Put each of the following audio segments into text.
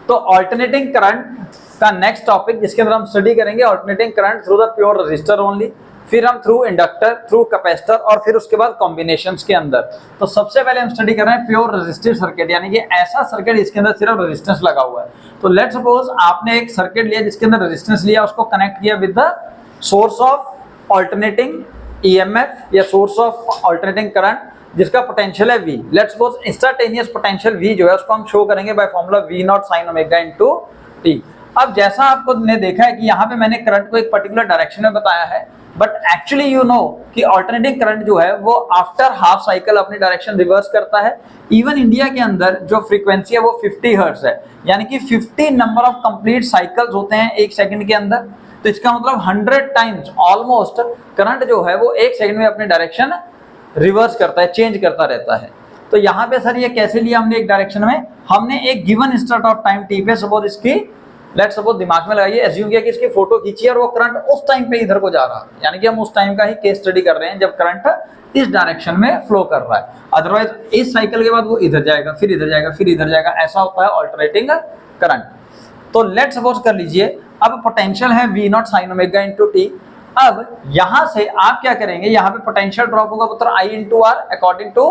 तो alternating current का next topic जिसके अंदर हम स्टडी करेंगे alternating current through the pure resistor only, फिर हम थ्रू इंडक्टर, थ्रू कैपेसिटर और फिर उसके बाद कॉम्बिनेशंस के अंदर। तो सबसे पहले हम स्टडी कर रहे हैं प्योर रेजिस्टिव सर्किट, यानी कि ऐसा सर्किट जिसके अंदर सिर्फ रेजिस्टेंस लगा हुआ है। तो लेट्स सपोज आपने एक सर्किट लिया जिसके अंदर रेजिस्टेंस लिया, उसको कनेक्ट किया with the source of alternating EMF या सोर्स ऑफ ऑल्टरनेटिंग करंट जिसका पोटेंशियल है V। Let's suppose instantaneous potential V जो है उसको हम शो करेंगे by formula V not sine omega into T। अब जैसा आपको ने देखा है कि यहाँ पे मैंने करंट को एक पर्टिकुलर डायरेक्शन में बताया है, बट एक्चुअली यू नो कि ऑल्टरनेटिंग करंट जो है वो आफ्टर हाफ साइकिल अपनी डायरेक्शन रिवर्स करता है। इवन इंडिया के अंदर जो फ्रीक्वेंसी है वो 50 हर्ट्ज है, यानी कि 50 नंबर ऑफ कंप्लीट साइकिल्स होते हैं एक सेकंड के अंदर। तो इसका मतलब 100 टाइम्स ऑलमोस्ट करंट जो है वो एक सेकंड में अपनी डायरेक्शन रिवर्स करता है, चेंज करता रहता है। तो यहाँ पे सर ये कैसे लिया हमने एक डायरेक्शन में, हमने एक given instant of time T पे सपोज इसकी लेट्स सपोज दिमाग में लगाइए, एज्यूम किया कि इसकी फोटो खींची और वो करंट उस टाइम पे इधर को जा रहा है, यानी कि हम उस टाइम का ही केस स्टडी कर रहे हैं जब करंट इस डायरेक्शन में फ्लो कर रहा है। अदरवाइज इस साइकिल के बाद वो इधर जाएगा, फिर इधर जाएगा, फिर इधर जाएगा, ऐसा होता है ऑल्टरनेटिंग करंट। तो लेट्स सपोज कर लीजिए अब पोटेंशियल है V not sine omega into t. अब यहां से आप क्या करेंगे, यहाँ पे पोटेंशियल ड्रॉप होगा पुत्र I into R according to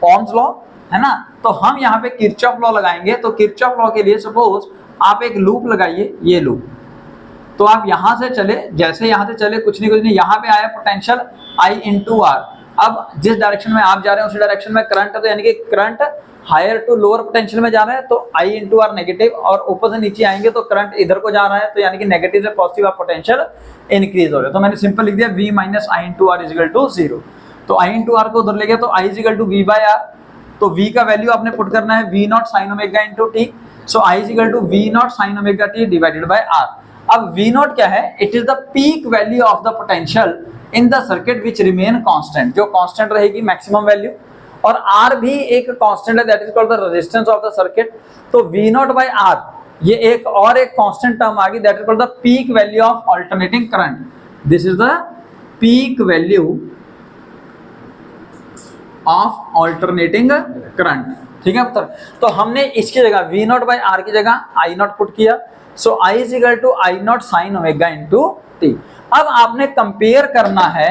Ohm's law, है ना। तो हम यहाँ पे किरचॉफ लॉ लगाएंगे। तो किरचॉफ लॉ के लिए सपोज आप एक लूप लगाइए, ये लूप। तो आप यहां से चले, जैसे यहां से चले कुछ नहीं यहाँ पे आया पोटेंशियल I इंटू आर। अब जिस डायरेक्शन में आप जा रहे हैं उसी डायरेक्शन में करंट है, तो यानी कि current higher to lower potential में जा रहा है तो I इंटू आर नेगेटिव, और ऊपर से नीचे आएंगे तो करंट इधर को जा रहा है, तो यानी कि नेगेटिव से पॉजिटिव आप पोटेंशियल इंक्रीज हो रहा है। तो मैंने सिंपल लिख दिया V minus I into R is equal to 0। तो I इंटू आर को उधर ले गया तो I is equal to V by R. तो V का वैल्यू आपने पुट करना है V not sine omega into T. So I is equal to V not sine omega T divided by R। अब V नॉट क्या है, it is the peak value of the potential in the circuit which remain constant, जो constant रहेगी maximum value, और R भी एक constant है that is called the resistance of the circuit. तो V नॉट बाय R ये एक और एक कांस्टेंट टर्म आ गई that is called the peak value of alternating current. This is the peak value of alternating current, ठीक है पुत्र। तो हमने इसकी जगह V नॉट बाय R की जगह I नॉट पुट किया। So I is equal to I naught sine omega into T। अब आपने कंपेयर करना है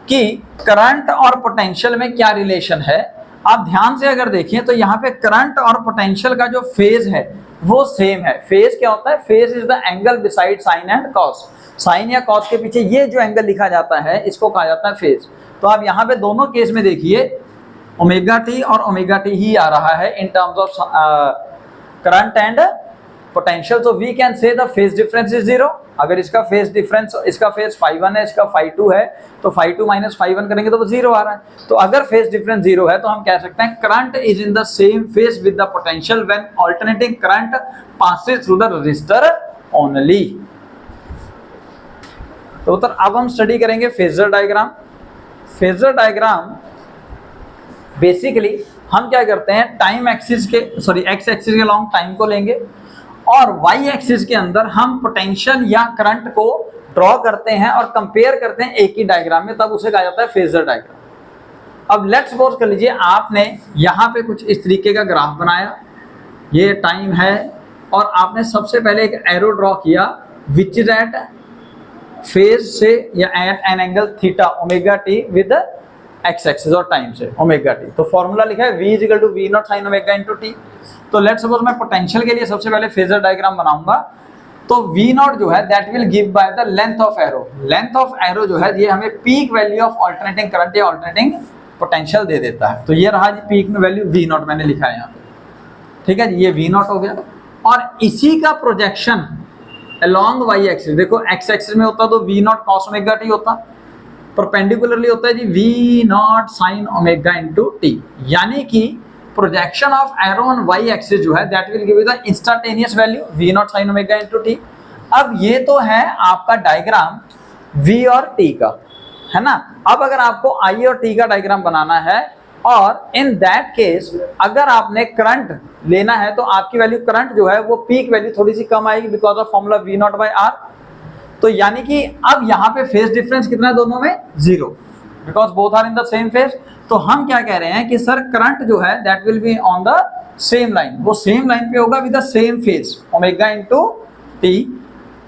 कि करंट और पोटेंशियल में क्या रिलेशन है। आप ध्यान से अगर देखें तो यहाँ पे करंट और पोटेंशियल का जो फेज है वो सेम है। फेज क्या होता है, phase is the angle beside sine and cos. Sine या कॉस के पीछे ये जो एंगल लिखा जाता है इसको कहा जाता है फेज। तो आप यहाँ पे दोनों केस में देखिए ओमेगा टी और ओमेगा टी ही आ रहा है in terms of current and potential. तो we can say the phase difference is 0। अगर इसका फेज डिफरेंस, इसका फेज φ1 है, इसका φ2 है, तो φ2 माइनस φ1 करेंगे तो वो 0 आ रहा है। तो अगर फेज डिफरेंस 0 है तो हम कह सकते हैं current is in the same phase with the potential when alternating current passes through the resistor only. तो अब हम स्टडी करेंगे phasor diagram. Phasor diagram basically हम क्या करते हैं, टाइम एक्सिस के एक्स एक्सिस के लॉन्ग टाइम को लेंगे और वाई एक्सिस के अंदर हम पोटेंशियल या करंट को ड्रॉ करते हैं और कंपेयर करते हैं एक ही डायग्राम में, तब उसे कहा जाता है फेजर डायग्राम। अब लेट्स सपोज कर लीजिए आपने यहाँ पे कुछ इस तरीके का ग्राफ बनाया, ये टाइम है और आपने सबसे पहले एक एरो ड्रॉ किया विच इज एट फेज से या at an angle theta omega T with X axis और टाइम से ओमेगा टी। तो फॉर्मूला लिखा है V is equal to V not sine omega into T. तो लेट्स सपोज मैं पोटेंशियल के लिए सबसे पहले फेजर डायग्राम बनाऊंगा। तो V नॉट जो है that will give by the length of arrow. Length of arrow जो है ये हमें peak value of alternating current या अल्टरनेटिंग पोटेंशियल दे देता है। तो ये रहा जी पीक में वैल्यू V नॉट मैंने लिखा है यहाँ पे, ठीक है जी, ये V नॉट हो गया। और इसी का प्रोजेक्शन अलोंग वाई एक्सिस, देखो एक्स एक्सिस में होता तो V naught cos omega t होता, परपेंडिकुलरली होता है जी V not sine omega into t. यानी कि projection of arrow on y axis जो है that will give you the instantaneous value V not sine omega into t. अब ये तो है आपका डायग्राम V और T का, है ना। अब अगर आपको I और T का डायग्राम बनाना है और इन दैट केस अगर आपने करंट लेना है तो आपकी वैल्यू करंट जो है वो पीक वैल्यू थोड़ी सी कम आएगी because of formula V naught by R। तो यानी कि अब यहाँ पे फेज डिफरेंस कितना है दोनों में, 0, because both are in the same phase. तो हम क्या कह रहे हैं कि सर करंट जो है that will be on the same line, वो सेम लाइन पे होगा with the same phase omega into t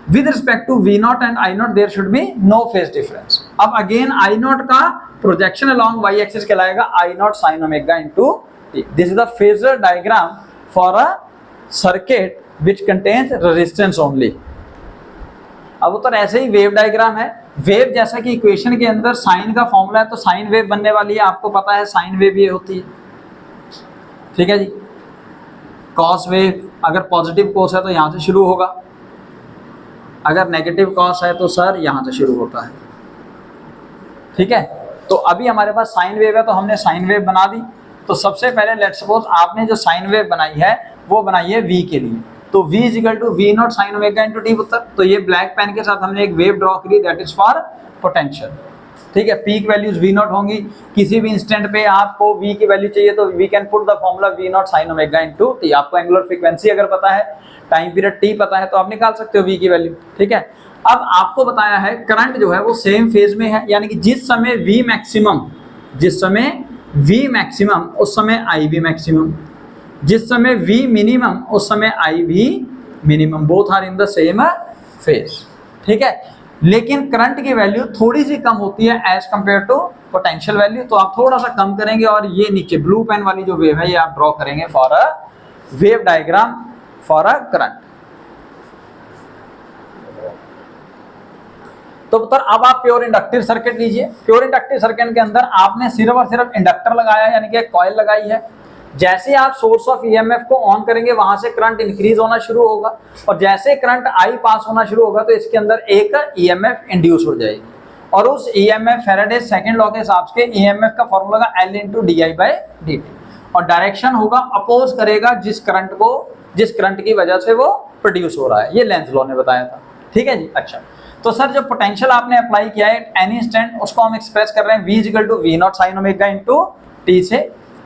with respect to V naught and I naught there should be no phase difference. अब again I naught का projection along y axis कहलाएगा I naught sine omega into t. This is the phasor diagram for a circuit which contains resistance only. अब तो ऐसे ही wave diagram है। Wave जैसा कि इक्वेशन के अंदर साइन का फॉर्मूला है, तो साइन वेव बनने वाली है, आपको पता है साइन वेव ये होती है, ठीक है जी। कॉस वेव अगर पॉजिटिव कॉस है तो यहां से शुरू होगा, अगर नेगेटिव कॉस है तो सर यहां से शुरू होता है, ठीक है। तो अभी हमारे पास साइन वेव है तो हमने साइन वेव बना दी। तो सबसे पहले लेट्स सपोज आपने जो साइन वेव बनाई है वो बनाई है v के लिए, तो v is equal to V not sine omega into t पुत्र। तो ये ब्लैक पेन के साथ हमने एक वेव ड्रॉ करी, दैट इज फॉर पोटेंशियल, ठीक है। पीक वैल्यूज V नॉट होंगी, किसी भी इंस्टेंट पे आपको v की वैल्यू चाहिए तो we can put the formula V not sine omega into t. आपको एंगुलर फ्रीक्वेंसी अगर पता है, टाइम पीरियड t पता है, तो आप निकाल सकते हो v की वैल्यू, ठीक है। अब आपको बताया है करंट जो है वो सेम फेज में है, यानी कि जिस समय v मैक्सिमम, जिस समय v मैक्सिमम उस समय I भी मैक्सिमम, जिस समय v मिनिमम उस समय I भी minimum, both are in the same phase, ठीक है। लेकिन करंट की वैल्यू थोड़ी सी कम होती है as compare to potential value, तो आप थोड़ा सा कम करेंगे और ये नीचे ब्लू पेन वाली जो वेव है ये आप ड्रॉ करेंगे for a wave diagram for a current. तो अब आप प्योर इंडक्टिव सर्किट लीजिए। प्योर इंडक्टिव सर्किट के अंदर आपने सिर्फ और सिर्फ इंडक्टर लगाया है, यानी कि कॉइल लगाई है। जैसे आप सोर्स ऑफ ईएमएफ को ऑन करेंगे वहां से करंट इंक्रीज होना शुरू होगा, और जैसे करंट आई पास होना शुरू होगा तो इसके अंदर एक ईएमएफ इंड्यूस हो जाएगी, और उस ईएमएफ फैराडे सेकंड लॉ के हिसाब से ईएमएफ का फॉर्मूला होगा L इंटू di/dt, और डायरेक्शन होगा अपोज करेगा जिस करंट की वजह से वो प्रोड्यूस हो रहा है। ये लेंज लॉ ने बताया था, ठीक है जी। अच्छा, तो सर जो पोटेंशियल आपने अप्लाई किया है एनी इंस्टेंट, उसको हम एक्सप्रेस कर रहे हैं v equal to V not sine omega into t से,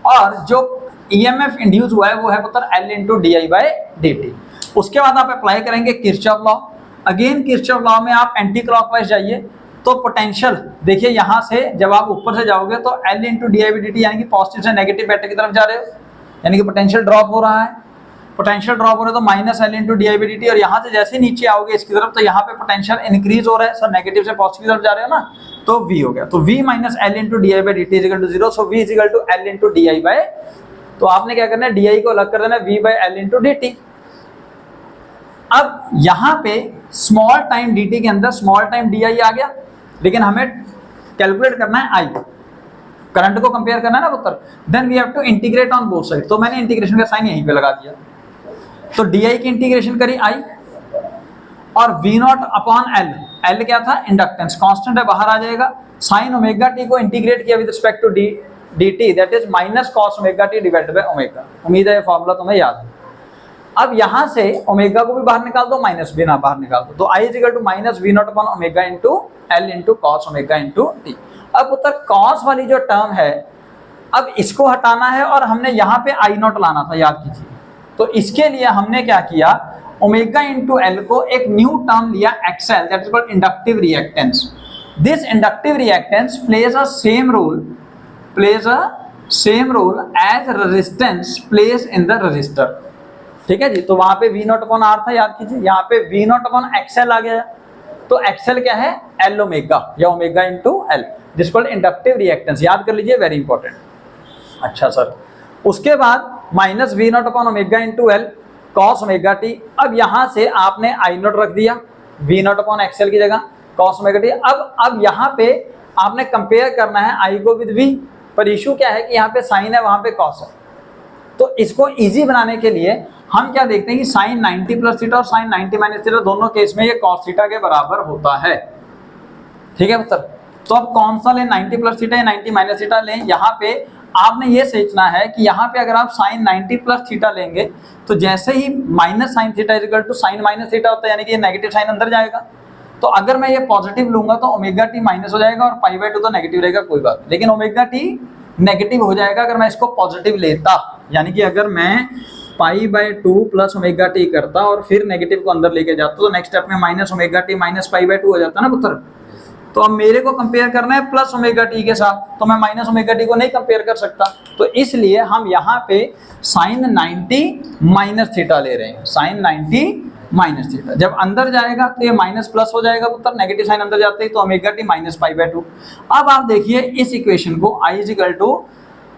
और जो ईएमएफ इंड्यूस हुआ है वो है पुत्र L इंटू di/dt। उसके बाद आप अप्लाई करेंगे Kirchhoff law. Again Kirchhoff law में आप एंटी क्लॉकवाइज जाइए, तो पोटेंशियल देखिए यहां से जब आप ऊपर से जाओगे तो L इंटू di/dt यानी कि पॉजिटिव से नेगेटिव बैटरी की तरफ जा रहे हो, यानी कि पोटेंशियल ड्रॉप हो रहा है। पोटेंशियल ड्रॉप हो रहा है तो माइनस L इंटू di/dt, और यहाँ से जैसे नीचे आओगे इसकी तरफ तो यहाँ पे पोटेंशियल इंक्रीज हो रहा है, सर नेगेटिव से पॉजिटिव की तरफ जा रहे हो ना, तो V हो गया। तो V minus L into di/dt is equal to 0, so V is equal to L into di/, तो आपने क्या करना है di को अलग कर देना है V/L इंटू dt। अब यहाँ पे स्मॉल टाइम dt के अंदर स्मॉल टाइम di आ गया, लेकिन हमें कैलकुलेट करना है I, करंट को कंपेयर करना है ना पुत्र, then we have to integrate on both side. तो मैंने इंटीग्रेशन का साइन यहीं पे लगा दिया, तो di की इंटीग्रेशन करी I, और V naught upon L, L क्या था इंडक्टेंस, कांस्टेंट है बाहर आ जाएगा, साइन ओमेगा t को इंटीग्रेट किया with respect to dt, that is minus cos omega t divided by omega. उम्मीद है ये फॉर्मूला तुम्हें याद है। अब यहां से ओमेगा को भी बाहर निकाल दो, माइनस भी ना बाहर निकाल दो, तो I is equal to minus V naught upon omega into L into cos omega into t। अब उत्तर कॉस वाली जो टर्म है, अब इसको हटाना है और हमने यहाँ पे I नॉट लाना था, याद कीजिए। तो इसके लिए हमने क्या किया, ओमेगा इंटू L को एक न्यू टर्म लिया XL, that is called inductive reactance. This inductive reactance plays a same role as resistance plays in the resistor, ठीक है जी। तो वहां पे V नॉट अपॉन R था, याद कीजिए, यहाँ पे V नॉट अपॉन XL आ गया, तो XL क्या है L ओमेगा या omega into L, this called inductive reactance, याद कर लीजिए, वेरी इंपॉर्टेंट। अच्छा सर, उसके बाद minus V naught upon omega into L cos omega t। अब यहां से आपने I नॉट रख दिया V नॉट अपॉन XL की जगह कॉस ओमेगा t। अब यहाँ पे आपने कंपेयर करना है I को विद V, पर इशू क्या है कि यहाँ पे साइन है वहां पे कॉस है, तो इसको इजी बनाने के लिए हम क्या देखते हैं कि साइन 90 प्लस थीटा और साइन 90 माइनस थीटा दोनों केस में ये कॉस थीटा के बराबर होता है, ठीक है पुत्र। तो अब कौन सा लें, 90 प्लस थीटा या 90 माइनस थीटा लें। यहाँ पे आपने ये सोचना है कि यहाँ पे अगर आप साइन 90 प्लस थीटा लेंगे तो जैसे ही minus sine theta is equal to sine minus theta होता है, यानी कि ये नेगेटिव साइन अंदर जाएगा। तो अगर मैं ये पॉजिटिव लूंगा तो ओमेगा टी माइनस हो जाएगा और π/2 तो नेगेटिव रहेगा, कोई बात नहीं, लेकिन ओमेगा टी नेगेटिव हो जाएगा अगर मैं इसको पॉजिटिव लेता, यानी कि अगर मैं π/2 प्लस ओमेगा टी करता और फिर नेगेटिव को अंदर लेके जाता तो नेक्स्ट स्टेप में माइनस ओमेगा टी माइनस π/2 हो जाता ना पुत्र। तो अब मेरे को कंपेयर करना है प्लस ओमेगा टी के साथ, तो मैं माइनस ओमेगा टी को नहीं कंपेयर कर सकता, तो इसलिए हम यहाँ पे साइन 90 माइनस थीटा ले रहे हैं, साइन 90 माइनस थीटा। जब अंदर जाएगा तो ये माइनस प्लस हो जाएगा पुत्र, नेगेटिव साइन अंदर जाते ही, तो omega t minus pi by 2। अब आप देखिए इस इक्वेशन को I is equal to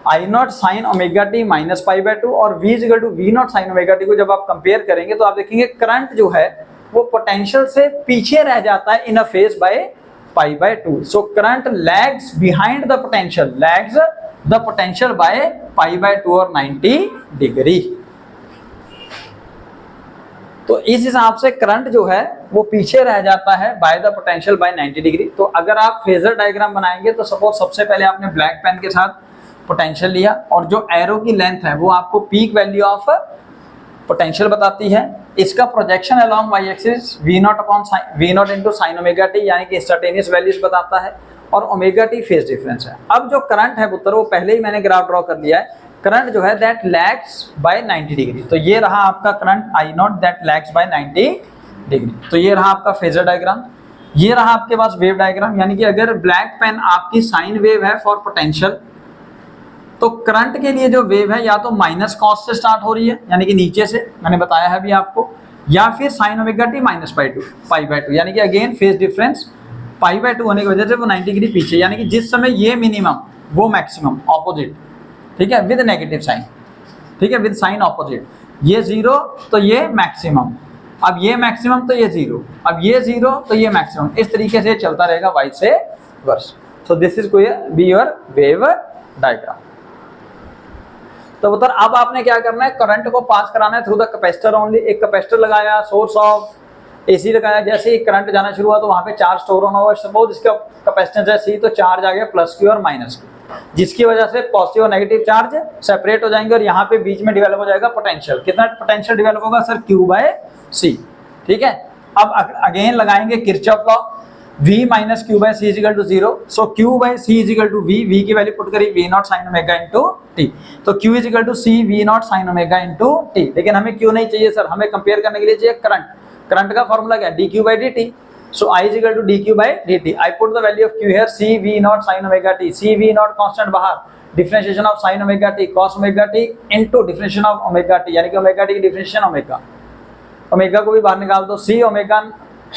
I naught sine omega t minus pi by 2 और V is equal to V naught sine omega t को जब आप कंपेयर करेंगे तो आप देखेंगे करंट जो है वो पोटेंशियल से पीछे रह जाता है in a phase by pi by 2। So current lags behind the potential, lags the potential by pi by 2 और 90 डिग्री। तो इस हिसाब से करंट जो है वो पीछे रह जाता है by the potential bye 90 degree. तो अगर आप फेजर डायग्राम बनाएंगे तो सपोज सबसे पहले आपने ब्लैक पेन के साथ पोटेंशियल लिया और जो एरो की लेंथ है वो आपको पीक वैल्यू ऑफ पोटेंशियल बताती है। इसका projection along y axis V naught upon V naught into sine omega t यानी कि इंस्टेंटेनियस वैल्यूज बताता है और ओमेगा टी फेज डिफरेंस है। अब जो करंट है पुत्र वो पहले ही मैंने ग्राफ ड्रॉ कर लिया है, करंट जो है दैट लैग्स बाय 90 डिग्री। तो ये रहा आपका current I naught that lags by 90 degree. तो ये रहा आपका फेजर डायग्राम। ये रहा आपके पास वेव डायग्राम, यानी कि अगर ब्लैक पेन आपकी साइन वेव है फॉर पोटेंशियल तो करंट के लिए जो वेव है या तो माइनस कॉस से स्टार्ट हो रही है यानी कि नीचे से, मैंने बताया है अभी आपको, या फिर sign omega t minus pi by 2 यानी कि again phase difference pi by 2 होने की वजह से वो 90 डिग्री पीछे, यानी कि जिस समय ये मिनिमम वो मैक्सिमम ऑपोजिट, ठीक है, विद नेगेटिव साइन, ठीक है, विद साइन ऑपोजिट, ये 0 तो ये मैक्सिमम, अब ये मैक्सिमम तो ये 0, अब ये 0 तो ये मैक्सिमम, इस तरीके से चलता रहेगा vice versa. So this is be your wave diagram. तो पुत्र अब आपने क्या करना है, करंट को पास कराना है थ्रू द कैपेसिटर ओनली। एक कैपेसिटर लगाया, सोर्स ऑफ एसी लगाया, जैसे ही करंट जाना शुरू हुआ तो वहां पे चार्ज स्टोर होना हुआ। सपोज इसका कैपेसिटेंस है सी, तो चार्ज आ गया प्लस क्यू और माइनस क्यू, जिसकी वजह से पॉजिटिव और नेगेटिव चार्ज सेपरेट हो जाएंगे और यहाँ पे बीच में डेवलप हो जाएगा पोटेंशियल। कितना पोटेंशियल डेवलप होगा सर, क्यू बाय सी, ठीक है। अब अगेन लगाएंगे Kirchhoff law, V minus Q by C is equal to 0, so Q by C is equal to V की वैल्यू पुट करी V not sine omega into t, तो Q is equal to C V not sine omega into t. लेकिन हमें Q नहीं चाहिए sir, हमें compare करने के लिए चाहिए करंट। करंट का फॉर्मूला क्या है, dq by dt, so I is equal to dq by dt। I put the value of Q here, C V not sine omega t, C V not constant बाहर, differentiation of sine omega t cos omega t into differentiation of omega t, यानी कि omega t की differentiation omega, omega को भी बाहर निकाल दो, C omega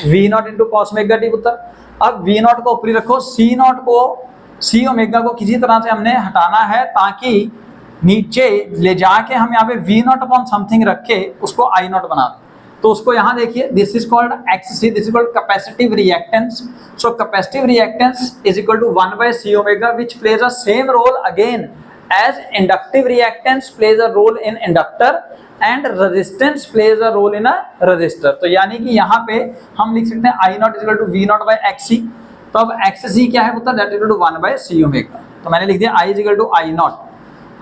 V not into cos omega t पुत्र। अब V नॉट को ऊपरी रखो, C नॉट को, C ओमेगा को किसी तरह से हमने हटाना है ताकि नीचे ले जाके हम यहाँ पे V नॉट अपॉन समथिंग रख के उसको I नॉट बना दें। तो उसको यहाँ देखिए, this is called XC, this is called capacitive reactance. So capacitive reactance is equal to 1 by C omega which plays a same role again as inductive reactance plays a role in inductor and resistance plays a role in a resistor। तो यानी कि यहाँ पे हम लिख सकते हैं I naught equal to V naught by XC। तो अब XC क्या है पुत्र, that equal to 1 by C omega, तो मैंने लिख दिया I equal to I naught.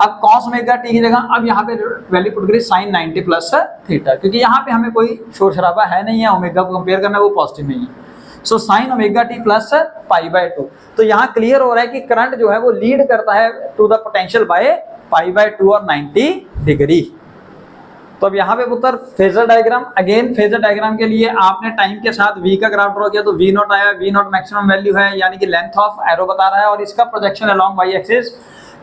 अब cos ओमेगा t की जगह अब यहाँ पे वैल्यू पुट करी sin 90 प्लस थीटा, क्योंकि यहाँ पे हमें कोई शोर शराबा है नहीं है, ओमेगा को कंपेयर करना है, वो पॉजिटिव नहीं है। So sine omega T plus pi by 2। तो यहाँ क्लियर हो रहा है कि करंट जो है वो लीड करता है to the potential by pi by 2 और 90 डिग्री। तो अब यहाँ पे पुत्र phasor diagram, again phasor diagram के लिए आपने टाइम के साथ V का ग्राफ ड्रॉ किया, तो V नॉट आया, V नॉट मैक्सिमम वैल्यू है यानी कि लेंथ ऑफ एरो बता रहा है, और इसका projection along y axis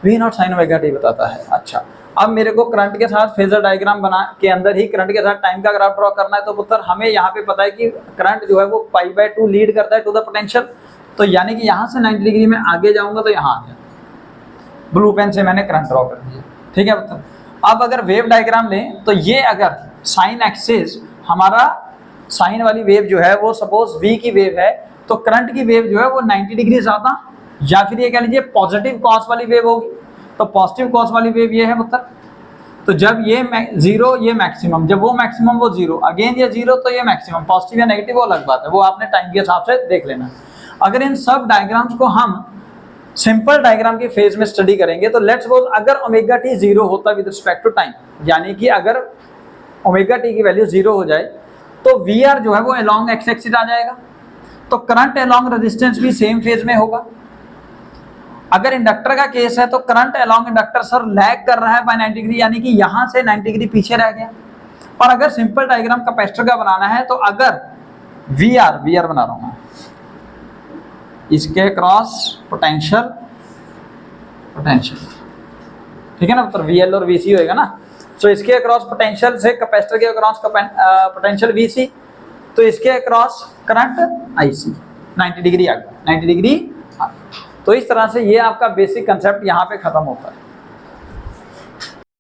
V not sine omega t बताता है। अच्छा, अब मेरे को करंट के साथ फेजर डायग्राम बना के अंदर ही करंट के साथ टाइम का ग्राफ ड्रॉ करना है। तो पुत्र हमें यहाँ पे पता है कि करंट जो है वो पाई बाय 2 लीड करता है टू द पोटेंशियल, तो यानी कि यहाँ से 90 डिग्री में आगे जाऊंगा तो यहाँ आ जाए, ब्लू पेन से मैंने करंट ड्रॉ कर दिया, ठीक है पुत्र। अब अगर वेव डायग्राम लें तो ये अगर साइन एक्सिस हमारा साइन वाली वेव जो है वो सपोज V की वेव है, तो करंट की वेव जो है वो 90 डिग्री ज्यादा, या फिर ये कह लीजिए पॉजिटिव कॉस वाली वेव होगी, तो पॉजिटिव कॉस वाली वेव ये है पुत्र। तो जब ये 0 ये मैक्सिमम, जब वो मैक्सिमम वो 0, अगेन ये 0 तो ये मैक्सिमम, पॉजिटिव या नेगेटिव वो अलग बात है, वो आपने टाइम के हिसाब से देख लेना। अगर इन सब डायग्राम्स को हम सिंपल डायग्राम के फेज में स्टडी करेंगे तो लेट्स सपोज अगर ओमेगा टी 0 होता विद रिस्पेक्ट टू टाइम, यानी कि अगर ओमेगा टी की वैल्यू 0 हो जाए तो वी आर जो है वो अलोंग एक्स एक्सिस आ जाएगा, तो करंट अलोंग रेजिस्टेंस भी सेम फेज में होगा। अगर इंडक्टर का केस है तो current along inductor sir lag कर रहा है बाय 90 डिग्री, यानी कि यहां से 90 डिग्री पीछे रह गया। और अगर सिंपल डायग्राम कैपेसिटर का बनाना है तो अगर वी आर बना रहा हूं मैं, इसके क्रॉस पोटेंशियल, ठीक है ना, तो VL और VC होएगा ना। तो इसके अक्रॉस पोटेंशियल से कैपेसिटर के अक्रॉस पोटेंशियल VC, तो इसके अक्रॉस करंट IC 90 डिग्री आ गया, 90 डिग्री। तो इस तरह से ये आपका बेसिक कंसेप्ट यहाँ पे खत्म होता है।